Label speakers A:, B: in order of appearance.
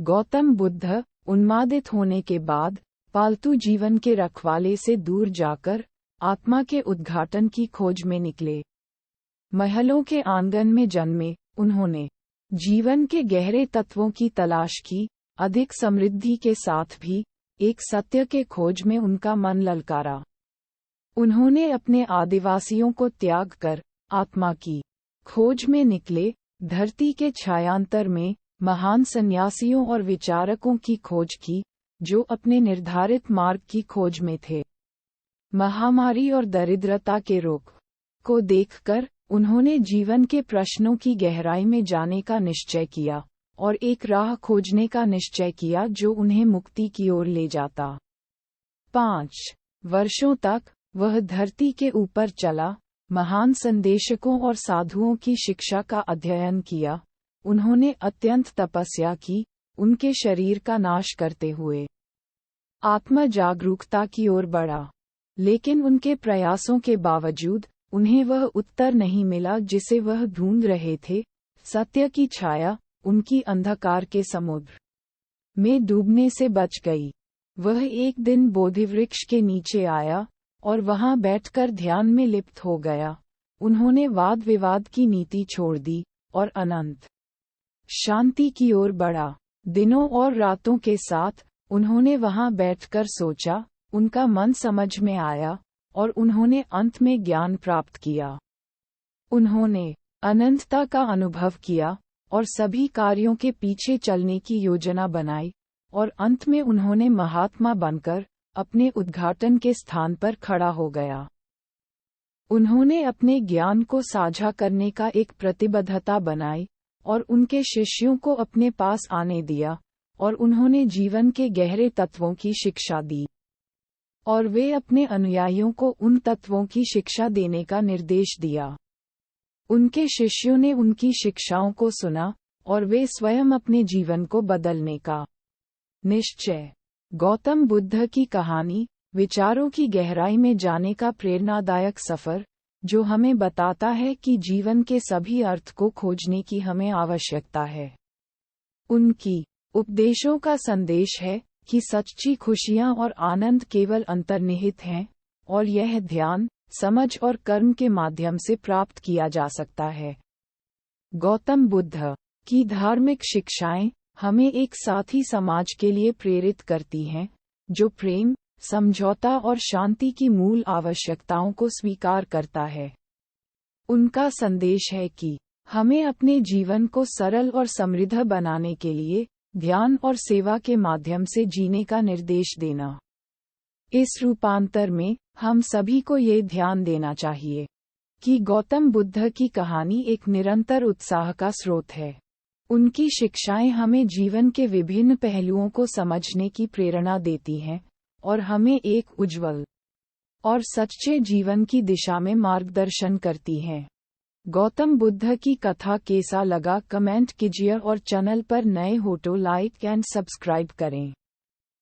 A: गौतम बुद्ध उन्मादित होने के बाद पालतू जीवन के रखवाले से दूर जाकर आत्मा के उद्घाटन की खोज में निकले। महलों के आंगन में जन्मे उन्होंने जीवन के गहरे तत्वों की तलाश की। अधिक समृद्धि के साथ भी एक सत्य के खोज में उनका मन ललकारा। उन्होंने अपने आदिवासियों को त्याग कर आत्मा की खोज में निकले। धरती के छायांतर में महान सन्यासियों और विचारकों की खोज की, जो अपने निर्धारित मार्ग की खोज में थे। महामारी और दरिद्रता के रोग को देखकर उन्होंने जीवन के प्रश्नों की गहराई में जाने का निश्चय किया और एक राह खोजने का निश्चय किया जो उन्हें मुक्ति की ओर ले जाता। 5 वर्षों तक वह धरती के ऊपर चला, महान संदेशकों और साधुओं की शिक्षा का अध्ययन किया। उन्होंने अत्यंत तपस्या की, उनके शरीर का नाश करते हुए आत्म जागरूकता की ओर बढ़ा। लेकिन उनके प्रयासों के बावजूद उन्हें वह उत्तर नहीं मिला जिसे वह ढूंढ रहे थे। सत्य की छाया उनकी अंधकार के समुद्र में डूबने से बच गई। वह एक दिन बोधिवृक्ष के नीचे आया और वहां बैठकर ध्यान में लिप्त हो गया। उन्होंने वाद विवाद की नीति छोड़ दी और अनंत शांति की ओर बढ़ा। दिनों और रातों के साथ उन्होंने वहां बैठकर सोचा, उनका मन समझ में आया और उन्होंने अंत में ज्ञान प्राप्त किया। उन्होंने अनंतता का अनुभव किया और सभी कार्यों के पीछे चलने की योजना बनाई और अंत में उन्होंने महात्मा बनकर अपने उद्घाटन के स्थान पर खड़ा हो गया। उन्होंने अपने ज्ञान को साझा करने का एक प्रतिबद्धता बनाई और उनके शिष्यों को अपने पास आने दिया और उन्होंने जीवन के गहरे तत्वों की शिक्षा दी और वे अपने अनुयायियों को उन तत्वों की शिक्षा देने का निर्देश दिया। उनके शिष्यों ने उनकी शिक्षाओं को सुना और वे स्वयं अपने जीवन को बदलने का निश्चय। गौतम बुद्ध की कहानी विचारों की गहराई में जाने का प्रेरणादायक सफर, जो हमें बताता है कि जीवन के सभी अर्थ को खोजने की हमें आवश्यकता है। उनकी उपदेशों का संदेश है कि सच्ची खुशियां और आनंद केवल अंतर्निहित हैं और यह ध्यान, समझ और कर्म के माध्यम से प्राप्त किया जा सकता है। गौतम बुद्ध की धार्मिक शिक्षाएं हमें एक साथी समाज के लिए प्रेरित करती हैं, जो प्रेम, समझौता और शांति की मूल आवश्यकताओं को स्वीकार करता है। उनका संदेश है कि हमें अपने जीवन को सरल और समृद्ध बनाने के लिए ध्यान और सेवा के माध्यम से जीने का निर्देश देना। इस रूपांतर में हम सभी को ये ध्यान देना चाहिए कि गौतम बुद्ध की कहानी एक निरंतर उत्साह का स्रोत है। उनकी शिक्षाएं हमें जीवन के विभिन्न पहलुओं को समझने की प्रेरणा देती हैं और हमें एक उज्ज्वल और सच्चे जीवन की दिशा में मार्गदर्शन करती हैं। गौतम बुद्ध की कथा कैसा लगा कमेंट कीजिए और चैनल पर नए हो तो लाइक एंड सब्सक्राइब करें।